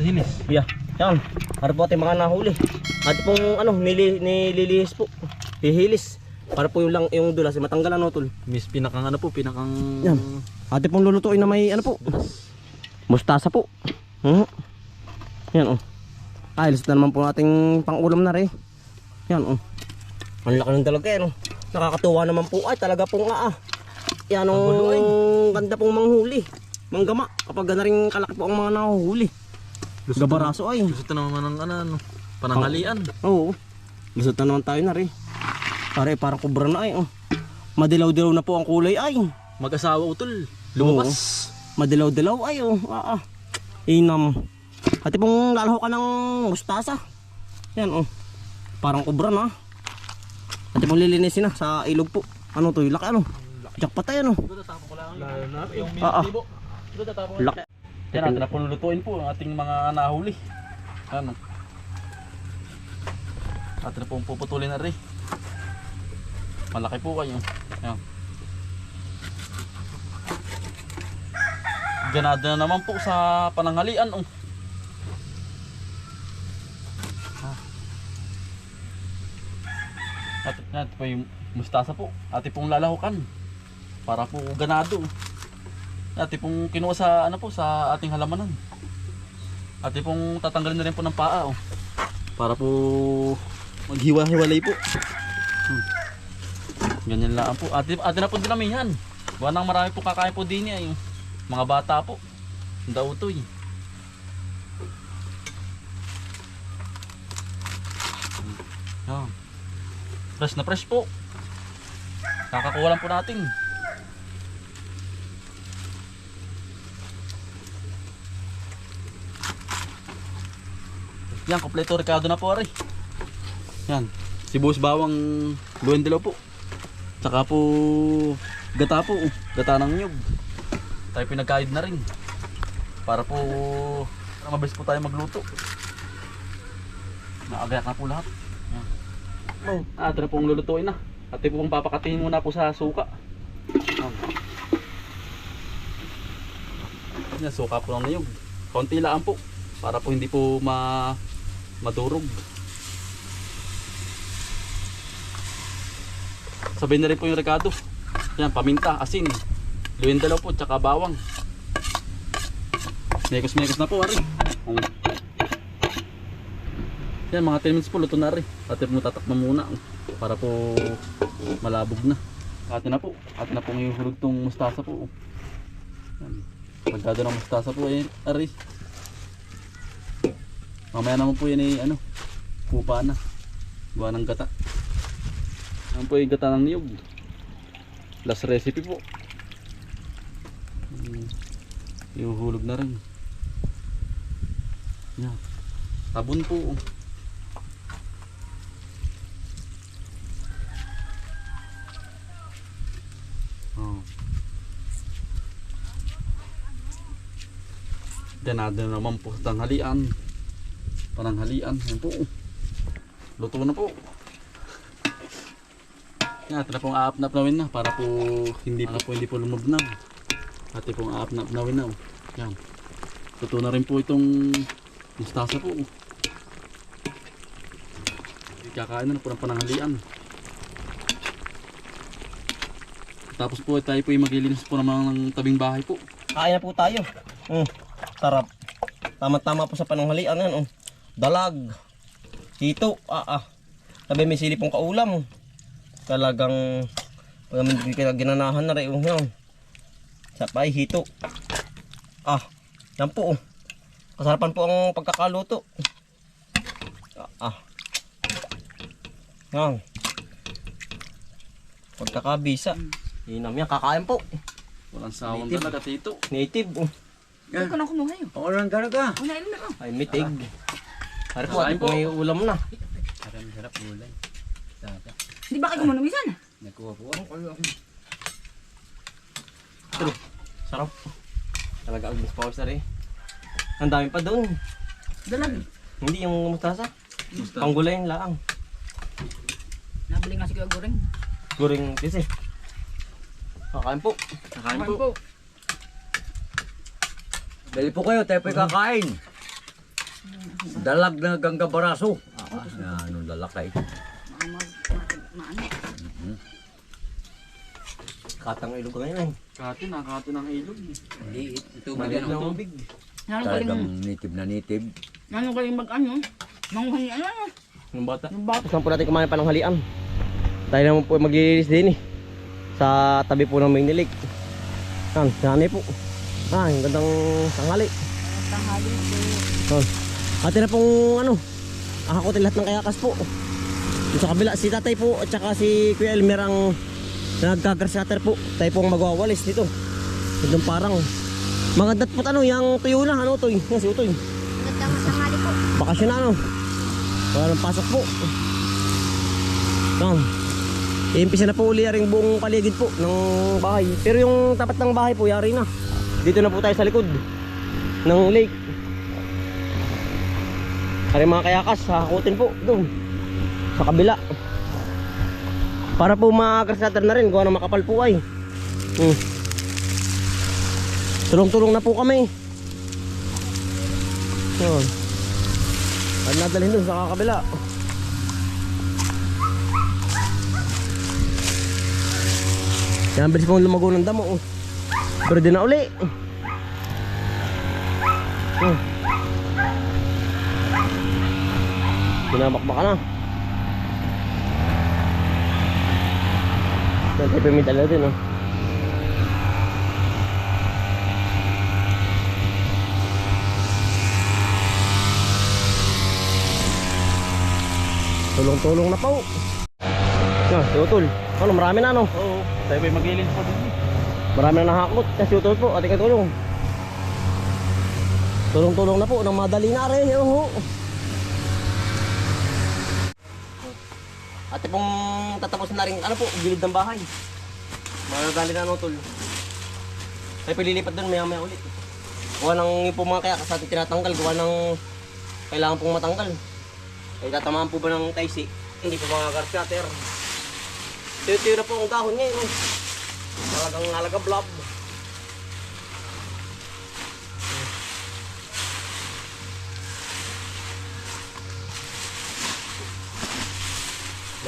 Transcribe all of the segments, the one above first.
Hilis. Yeah. Yan. Para po ating mga nahuli. At pong nililihis po. Hihilis. Para po yung lang yung dulas matanggalan no tol. Miss pinakang pinakang Yan. Ate pong lulutuin na may mustasa po. Yan oh. Ayos na naman po ating pang-ulam na rin. Yan oh. Ang laki ng talaga yan oh. Nakakatuwa naman po ay talaga pong yan ang ganda pong manghuli. Manggama kapag gana rin kalaki po ang mga nahuhuli. Gabaraso ay. Gusto naman ng pananghalian. Oo. Gusto na naman tayo na rin. Pare parang kubra na ay oh. Madilaw-dilaw na po ang kulay ay. Mag-asawa utol. Lumabas. Madilaw-dilaw ay oh. Inam. Ate pong lalaho ka ng mustasa. Yan oh. Parang kubra na. Ate pong lilinisin na sa ilog po. Ano to? Laki ano? Jackpot tayo ano? Tatapon ko lang yung minutibo. Tatapon ko. Laki. Yan natin na po lulutuin po ang ating mga nahuli. Ano? Atin na pong puputulin na rin. Malaki po kayo. Yan. Ganada na naman po sa pananghalian. At po yung mustasa po. Ati pong lalahukan. Para po ganado. Ati pong kinuha sa sa ating halamanan. Ati pong tatanggalin na rin po ng paa para po maghiwa-hiwalay po. Ganyan lang po. Ati na po dinamihan. Buwan nang marami po kakain po din niya. Yung mga bata po. Ang dautoy. Fresh na fresh po. Kakakuha lang po natin. Yan, kompleto Ricardo na po ari. Yan, sibuyas bawang luwendilaw po. Tsaka po gata po, gata ng nyug. Tayo pinagkaid na rin. Para po mabilis po tayo magluto. Naagayak na po lahat. Yan. Ito na pong lulutuin na. At ito pong papakatihin muna po sa suka. Yan, suka po ng niyog. Konti lang po. Para po hindi po madurog. Sabihin na rin po yung rekado. Yan, paminta, asin, luwindalaw po, tsaka bawang. Mekos-mekos na po, ari. Yan, mga 10 minutes po, luto na rin. Ate po tatakman muna para po malabog na. Ate na po ngayon hulog tong mustasa po. Yan. Pagkado ng mustasa po, ari. Mamaya naman po yan pupa na. Buwan ng gata. Yan po yung gata ng niyog. Last recipe po. Ihuhulog na rin. Yan. Tabon po. Ganado na naman po sa tanghalian. Pananghalian. Yan po. Luto na po. Yan, ito na pong aap-napnawin na para po hindi po lumubnang. Ito pong aap-napnawin na. Yan. Luto na rin po itong mustasa po. Kakain na po ng pananghalian. Tapos po tayo po yung maglilinis po naman ng tabing bahay po. Kain na po tayo. Sarap. Tama-tama po sa pananghalian yan. Dalag. Hito. Sabi may sili pong kaulam. Talagang ginanahan na rin. Sapay, hito. Yan po. Kasarapan po ang pagkakaluto. Yan. Pagkakabisa. Hinam yan, kakain po. Walang sawang talaga, tito. Native. Ito ko na kumuha yun. Orang talaga. Unahin na ako. Ay, mitig. Hari po, atin po may ulam na. Sarap gulay. Di ba kayo muna minsan? Nakuha po. Sarap. Talaga ang sponsor Ang dami pa doon. Dalag. Hindi yung mustasa. Panggulay lang. Nabili nga si Kuya Goreng. Goreng kasi. Kakain po. Kakain po. Dali po kayo, tayo po'y kakain. Dalag na ganggabaraso. Ano lalakay. Maano. Katang ilog ka ngayon eh. Kati ng ilog. Hindi, ito Maliit na tubig. Nano talagang kaling, native na native. nano kaling mag-ano? Manguhan niya, ano? Yung bata. Yung bata. Saan po natin kumain pananghalian? Tayo naman po maglilinis din eh. Sa tabi po ng main lake. Yan, sanay po. Yung gandang tanghali. Tanghali po. Ate na pong ano, akakutin lahat ng kayakas po. Yung sa kabila, si tatay po at saka si Kuya Elmer ang nagkagrasyater po. Tayo pong magwawalis dito. Itong parang magandat po yung tuyo na, ano Utoy? Yan si Utoy. Magandang tanghali po. Bakasyon na ano. Walang pasok po. Iimpisa na po uli rin buong paligid po ng bahay. Pero yung tapat ng bahay po, yari na. Dito na po tayo sa likod ng lake. Hari mga kayakas, hakutin po doon sa kabila. Para po mag-grasater na rin, gawa na makapal po ay. Tulong-tulong na po kami. At nadalhin doon sa kabila. Yan, bilis pong lumago ng damo. Pero di na uli. Binamakbaka na. Yan, tayo pimidal na din. Tulong-tulong na po. Si Utol. Ano, marami na ano? Oo. Tayo po'y maglilinis po din. Marami na nakakot. Si Utol po, ating katulong. Tulong-tulong na po ng madali na rin. Ate pong tatapos na rin, ano po, gilid ng bahay. Madali na ano, Utol. Tayo pililipat doon, maya-maya ulit. Gawa ng po mga kaya kasi ating tinatanggal. Gawa ng kailangan pong matanggal. Ay tatamaan po ba ng taisi? Hindi po mga garfyater. Tiyo-tiyo na po ang dahon ngayon. Talagang nalagablab.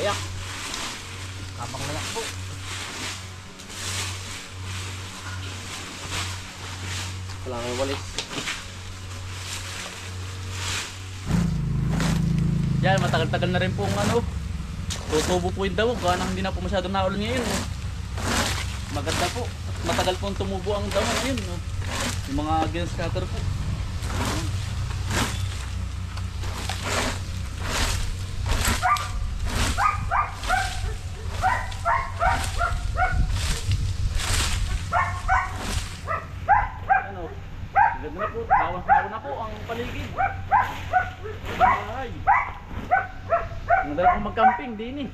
Layak. Kapang layak po. Kailangan yung walis. Yan, matagal-tagal na rin pong ano. Tutubo po yung dawog. Kaya hindi na po masyadong naulan ngayon. Maganda po. Matagal pong tumubo ang dawog ngayon. Yung mga ginscatter po. Ano? Ganda na po. Hawan-hawan na po ang paligid. Ay. Nandala kong mag-camping din eh.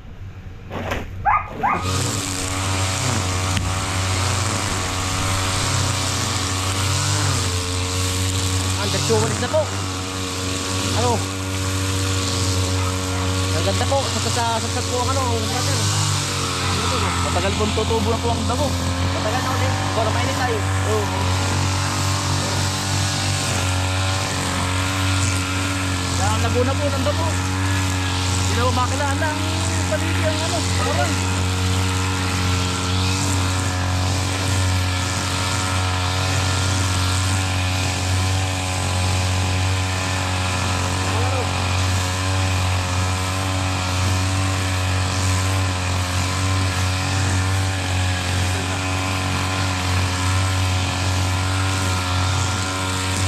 Undershowalis na po. Ano? Maganda po. Sasat po ang ano. Matagal pong tutubo na po ang damo. Matagal na ulit. Para mainit tayo. Kaya ang Laguna po ng damo. Hindi na po makilala ang paligid ang ano. Parang.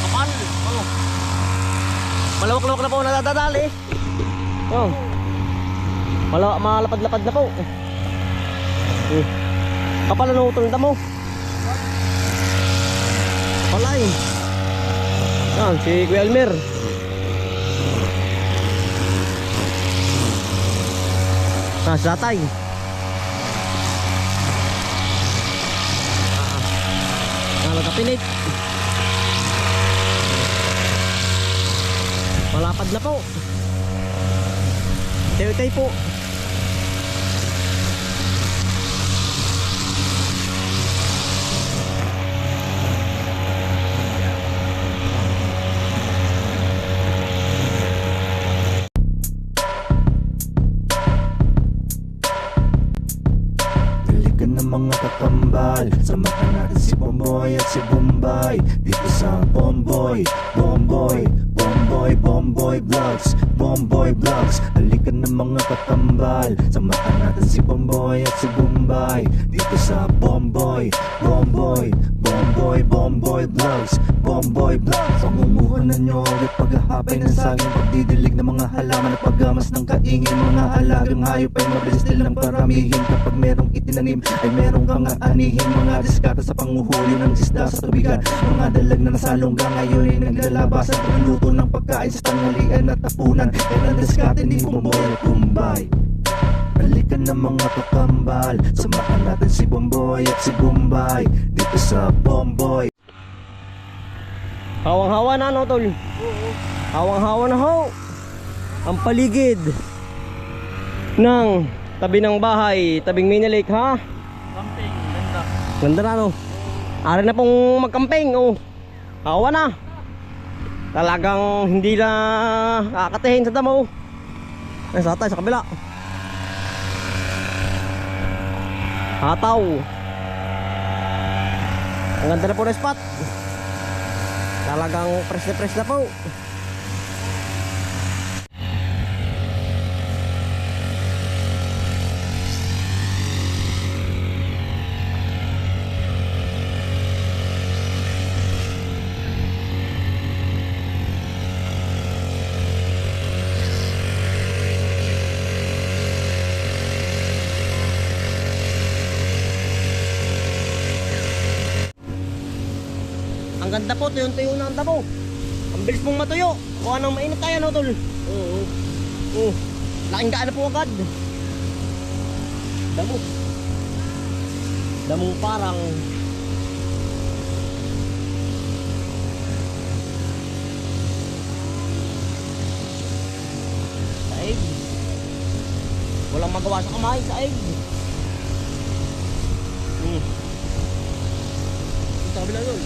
Kapal. Ano? Malawak-lawak na po nadadali. Malapad-lapad na po. Kapal na utol na mo. Palay. Yan, si Kuya Elmer. Si tatay. Nagkapinit. Malapad na po. Tayo-tayo po. kakambal. Samahan natin si Bomboy at si Bombay dito sa Bomboy, Bomboy, Bomboy, Bomboy Vlogs, Bomboy Vlogs. Halika na mga kakambal, samahan natin si Bomboy at si Bombay dito sa Bomboy, Bomboy, Bomboy, Bomboy Vlogs, Bomboy Vlogs. Pamumuhan na nyo ulit paghahapay ng saging, pagdidilig ng mga halaman at paggamas ng kaingin. Mga alagang hayop ay mabilis nilang paramihin. Kapag merong itinanim ay merong kang aanihin. Mga diskata sa panguhuli ng isda sa tubigan, mga dalag na nasalongga ngayon ay naglalabasan. Pagluto ng pagkain sa tanghalian at tapunan, yan ang diskate ni Bomboy at Bombay. Halika na mga kakambal, samahan natin si Bomboy at si Bombay dito sa Bomboy. Hawang-hawa na, no, tol? Hawang-hawa na ho. Ang paligid ng tabi ng bahay, tabing mini lake, ha? Camping, ganda. Ganda na, no? Ari na pong magkamping, oh. Hawa na. Talagang hindi na kakatihin sa damo. Ay, sa tayo, sa kabila. Hataw. Ang ganda na po na spot. Talagang fresh na po. Ang ganda po, tuyong-tuyo na ang damo. Ang bilis mong matuyo. Kuha nang mainit tayo, no, tol? Oo. Laking gaan na po agad. Damo. Damo parang saig. Walang magawa sa kamay, saig. Sa kabila, tol.